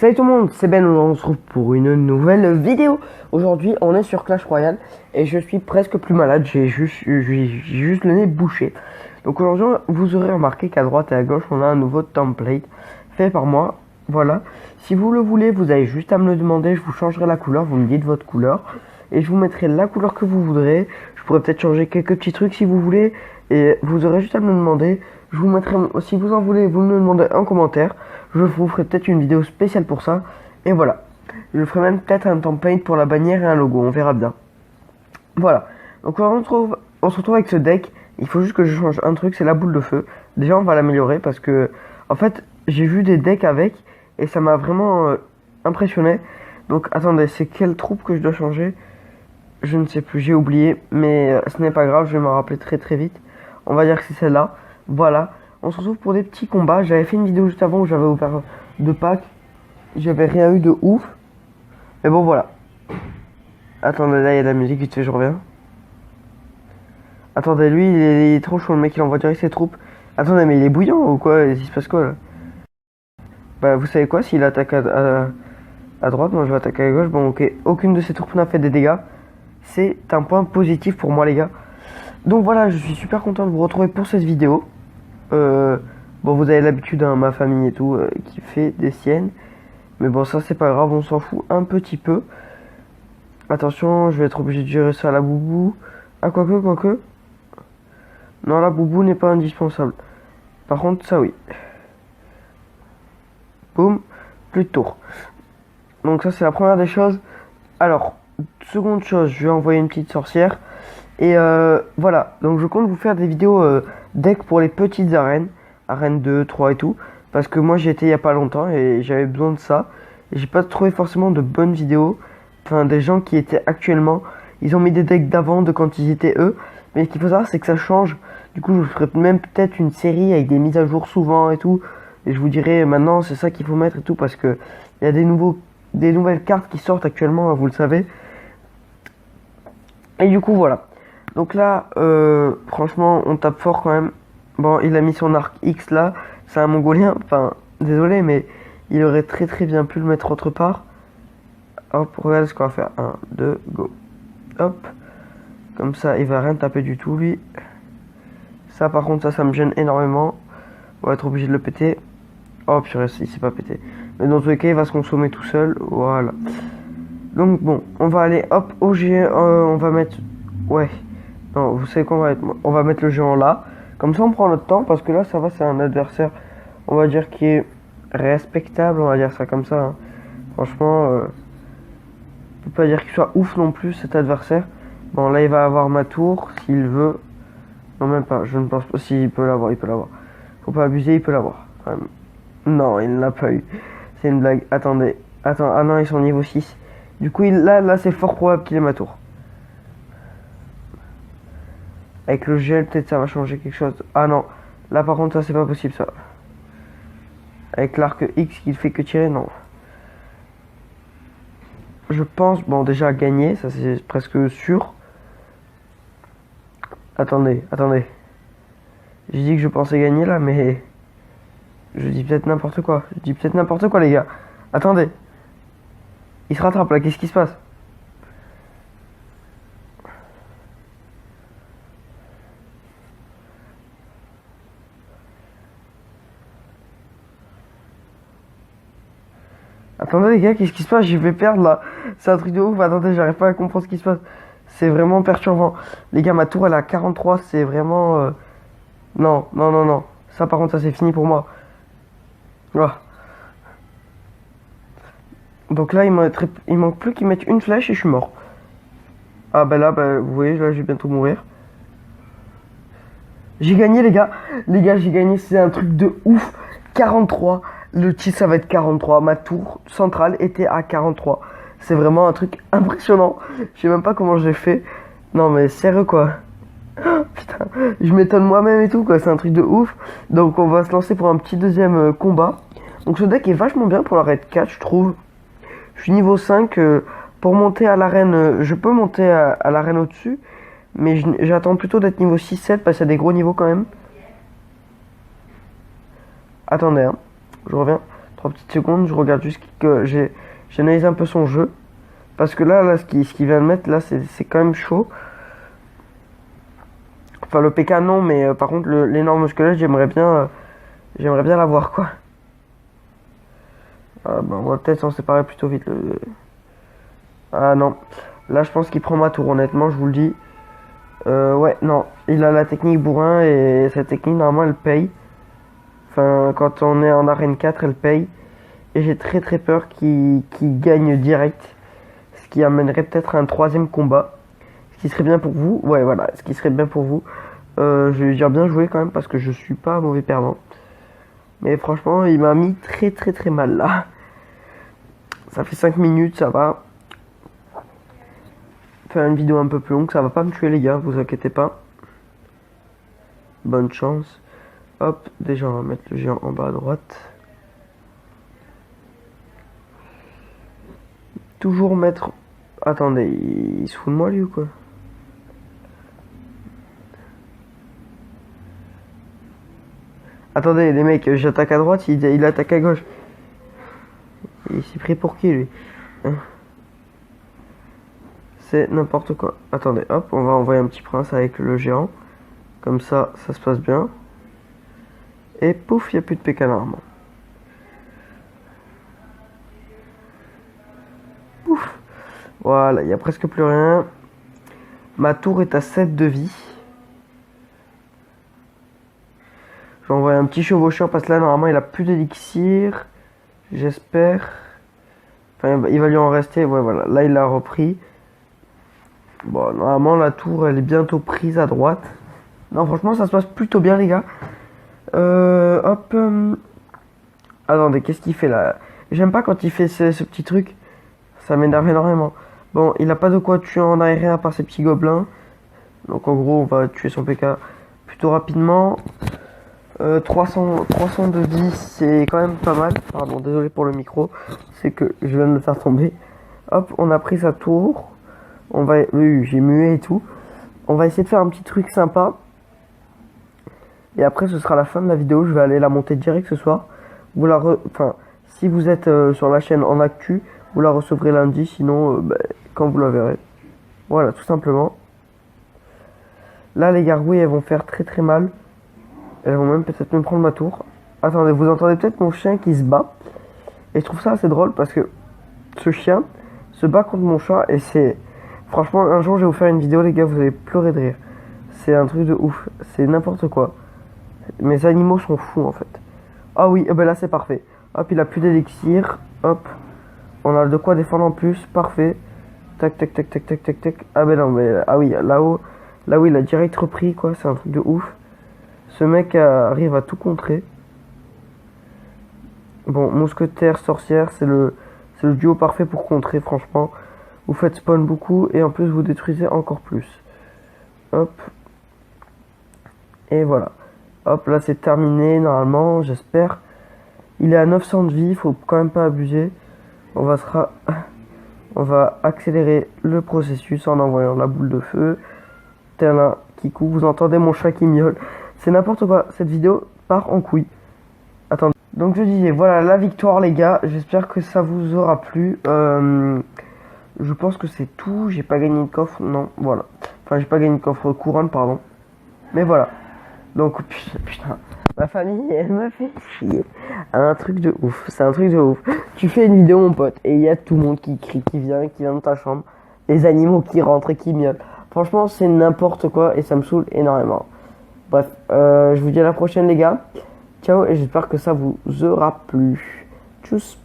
Salut tout le monde, c'est Ben, on se retrouve pour une nouvelle vidéo. Aujourd'hui on est sur Clash Royale et je suis presque plus malade, j'ai juste le nez bouché. Donc aujourd'hui vous aurez remarqué qu'à droite et à gauche on a un nouveau template fait par moi. Voilà, si vous le voulez vous avez juste à me le demander, je vous changerai la couleur, vous me dites votre couleur et je vous mettrai la couleur que vous voudrez. Je pourrais peut-être changer quelques petits trucs si vous voulez et vous aurez juste à me le demander. Je vous mettrai, si vous en voulez, vous me le demandez en commentaire. Je vous ferai peut-être une vidéo spéciale pour ça. Et voilà. Je ferai même peut-être un template pour la bannière et un logo. On verra bien. Voilà. Donc on se retrouve avec ce deck. Il faut juste que je change un truc, c'est la boule de feu. Déjà on va l'améliorer parce que en fait j'ai vu des decks avec et ça m'a vraiment impressionné. Donc attendez, c'est quelle troupe que je dois changer? Je ne sais plus, j'ai oublié. Mais ce n'est pas grave, je vais m'en rappeler très très vite. On va dire que c'est celle-là. Voilà. On se retrouve pour des petits combats. J'avais fait une vidéo juste avant où j'avais ouvert 2 packs. J'avais rien eu de ouf. Mais bon, voilà. Attendez, là, il y a de la musique, vite fait, je reviens. Attendez, lui, il est trop chaud, le mec, il envoie direct ses troupes. Attendez, mais il est bouillant ou quoi? Il se passe quoi, là? Bah, vous savez quoi? S'il attaque à droite, moi, je vais attaquer à gauche. Bon, ok. Aucune de ses troupes n'a fait des dégâts. C'est un point positif pour moi, les gars. Donc, voilà, je suis super content de vous retrouver pour cette vidéo. Bon, vous avez l'habitude, hein, ma famille et tout, qui fait des siennes. Mais bon, ça, c'est pas grave, on s'en fout un petit peu. Attention, je vais être obligé de gérer ça à la boubou. Ah, quoique. Non, la boubou n'est pas indispensable. Par contre, ça, oui. Boum, plus de tour. Donc ça, c'est la première des choses. Alors, seconde chose, je vais envoyer une petite sorcière. Et voilà, donc je compte vous faire des vidéos deck pour les petites arènes. Arène 2, 3 et tout. Parce que moi j'y étais il y a pas longtemps et j'avais besoin de ça. Et j'ai pas trouvé forcément de bonnes vidéos. Enfin, des gens qui étaient actuellement. Ils ont mis des decks d'avant, de quand ils étaient eux. Mais ce qu'il faut savoir, c'est que ça change. Du coup, je vous ferai même peut-être une série avec des mises à jour souvent et tout. Et je vous dirai maintenant, c'est ça qu'il faut mettre et tout. Parce que il y a des nouvelles cartes qui sortent actuellement, vous le savez. Et du coup, voilà. Donc là, franchement, on tape fort quand même. Bon, il a mis son arc X là. C'est un mongolien. Enfin, désolé, mais il aurait très très bien pu le mettre autre part. Hop, regardez ce qu'on va faire. 1, 2, go. Hop. Comme ça, il va rien taper du tout, lui. Ça, par contre, ça me gêne énormément. On va être obligé de le péter. Oh, purée, il s'est pas pété. Mais dans tous les cas, il va se consommer tout seul. Voilà. Donc, bon, on va aller, hop, au géant. On va mettre... Ouais. Non, vous savez qu'on va mettre... On va mettre le géant là. Comme ça, on prend notre temps. Parce que là, ça va, c'est un adversaire, on va dire, qui est respectable. On va dire ça comme ça. Hein. Franchement, on peut pas dire qu'il soit ouf non plus, cet adversaire. Bon, là, il va avoir ma tour, s'il veut. Non, même pas. Je ne pense pas. S'il peut l'avoir, il peut l'avoir. Faut pas abuser, il peut l'avoir. Non, il ne l'a pas eu. C'est une blague. Attendez. Attends, ah non, ils sont niveau 6. Du coup, là c'est fort probable qu'il ait ma tour. Avec le gel, peut-être ça va changer quelque chose. Ah non, là par contre, ça c'est pas possible ça. Avec l'arc X qui fait que tirer, non. Je pense, bon, déjà gagner, ça c'est presque sûr. Attendez. J'ai dit que je pensais gagner là, mais. Je dis peut-être n'importe quoi. Les gars. Attendez. Il se rattrape là, qu'est-ce qui se passe? Attendez les gars, qu'est-ce qui se passe? Je vais perdre là. C'est un truc de ouf. Attendez, j'arrive pas à comprendre ce qui se passe. C'est vraiment perturbant. Les gars, ma tour elle est à 43. C'est vraiment... Non. Ça par contre, ça c'est fini pour moi. Oh. Donc là, il manque plus qu'ils mettent une flèche et je suis mort. Ah bah là, vous voyez, là je vais bientôt mourir. J'ai gagné les gars. Les gars, j'ai gagné. C'est un truc de ouf. 43. Le titre, ça va être 43. Ma tour centrale était à 43. C'est vraiment un truc impressionnant. Je sais même pas comment j'ai fait. Non, mais sérieux, quoi. Putain, je m'étonne moi-même et tout, quoi. C'est un truc de ouf. Donc, on va se lancer pour un petit deuxième combat. Donc, ce deck est vachement bien pour la raid 4, je trouve. Je suis niveau 5. Pour monter à l'arène, je peux monter à l'arène au-dessus. Mais j'attends plutôt d'être niveau 6-7 parce qu'il y a des gros niveaux quand même. Attendez, hein. Je reviens. 3 petites secondes. Je regarde juste que j'analyse un peu son jeu. Parce que là ce qu'il vient de mettre, là, c'est quand même chaud. Enfin, le PK, non, mais par contre, l'énorme squelette, j'aimerais bien l'avoir, quoi. Ah, bah, on va peut-être s'en séparer plutôt vite. Ah, non. Là, je pense qu'il prend ma tour, honnêtement, je vous le dis. Ouais, non. Il a la technique bourrin et cette technique, normalement, elle paye. Enfin, quand on est en arène 4, elle paye. Et j'ai très très peur qu'il gagne direct. Ce qui amènerait peut-être un 3ème combat. Ce qui serait bien pour vous. Ouais, voilà. Ce qui serait bien pour vous. Je vais dire bien joué quand même parce que je suis pas un mauvais perdant. Mais franchement, il m'a mis très très très mal là. Ça fait 5 minutes, ça va. Faire une vidéo un peu plus longue, ça va pas me tuer les gars, vous inquiétez pas. Bonne chance. Hop, déjà on va mettre le géant en bas à droite. Toujours mettre... Attendez, il se fout de moi lui ou quoi? Attendez les mecs, j'attaque à droite, il attaque à gauche. Il s'est pris pour qui lui? Hein? C'est n'importe quoi. Attendez, hop, on va envoyer un petit prince avec le géant. Comme ça se passe bien. Et pouf, il n'y a plus de PK normalement. Pouf. Voilà, il n'y a presque plus rien. Ma tour est à 7 de vie. Je vais envoyer un petit chevaucheur parce que là, normalement, il a plus d'élixir. J'espère. Enfin, il va lui en rester. Ouais, voilà. Là, il l'a repris. Bon, normalement, la tour, elle est bientôt prise à droite. Non, franchement, ça se passe plutôt bien, les gars. Hop. Attendez, qu'est-ce qu'il fait là? J'aime pas quand il fait ce petit truc. Ça m'énerve énormément. Bon, il a pas de quoi tuer en aérien à part ces petits gobelins. Donc, en gros, on va tuer son PK plutôt rapidement. 300 de vie, c'est quand même pas mal. Pardon, désolé pour le micro. C'est que je viens de le faire tomber. Hop, on a pris sa tour. On va... Oui, j'ai mué et tout. On va essayer de faire un petit truc sympa. Et après, ce sera la fin de la vidéo. Je vais aller la monter direct ce soir. Vous la Enfin, si vous êtes sur la chaîne en actu, vous la recevrez lundi. Sinon, quand vous la verrez. Voilà, tout simplement. Là, les gargouilles, elles vont faire très très mal. Elles vont même peut-être me prendre ma tour. Attendez, vous entendez peut-être mon chien qui se bat. Et je trouve ça assez drôle parce que ce chien se bat contre mon chat. Et c'est... Franchement, un jour, je vais vous faire une vidéo, les gars, vous allez pleurer de rire. C'est un truc de ouf. C'est n'importe quoi. Mes animaux sont fous, en fait. Ah oui, ben là, c'est parfait. Hop, il a plus d'élixir. Hop. On a de quoi défendre en plus. Parfait. Tac, tac, tac, tac, tac, tac, tac. Ah ben non, mais... Ah oui, là-haut, il a direct repris, quoi. C'est un truc de ouf. Ce mec arrive à tout contrer. Bon, mousquetaire, sorcière, c'est le duo parfait pour contrer, franchement. Vous faites spawn beaucoup et en plus vous détruisez encore plus. Hop. Et voilà. Hop, là c'est terminé normalement, j'espère. Il est à 900 de vie, faut quand même pas abuser. On va accélérer le processus en envoyant la boule de feu. Tel un kikou, vous entendez mon chat qui miaule. C'est n'importe quoi, cette vidéo part en couille. Attendez. Donc je disais, voilà la victoire les gars. J'espère que ça vous aura plu. Je pense que c'est tout. J'ai pas gagné de coffre, non, voilà. Enfin, j'ai pas gagné de coffre couronne, pardon. Mais voilà. Donc, putain, ma famille, elle m'a fait chier. Un truc de ouf, c'est un truc de ouf. Tu fais une vidéo, mon pote, et il y a tout le monde qui crie, qui vient dans ta chambre. Les animaux qui rentrent et qui miaulent. Franchement, c'est n'importe quoi et ça me saoule énormément. Bref, je vous dis à la prochaine, les gars. Ciao, et j'espère que ça vous aura plu. Tchuss.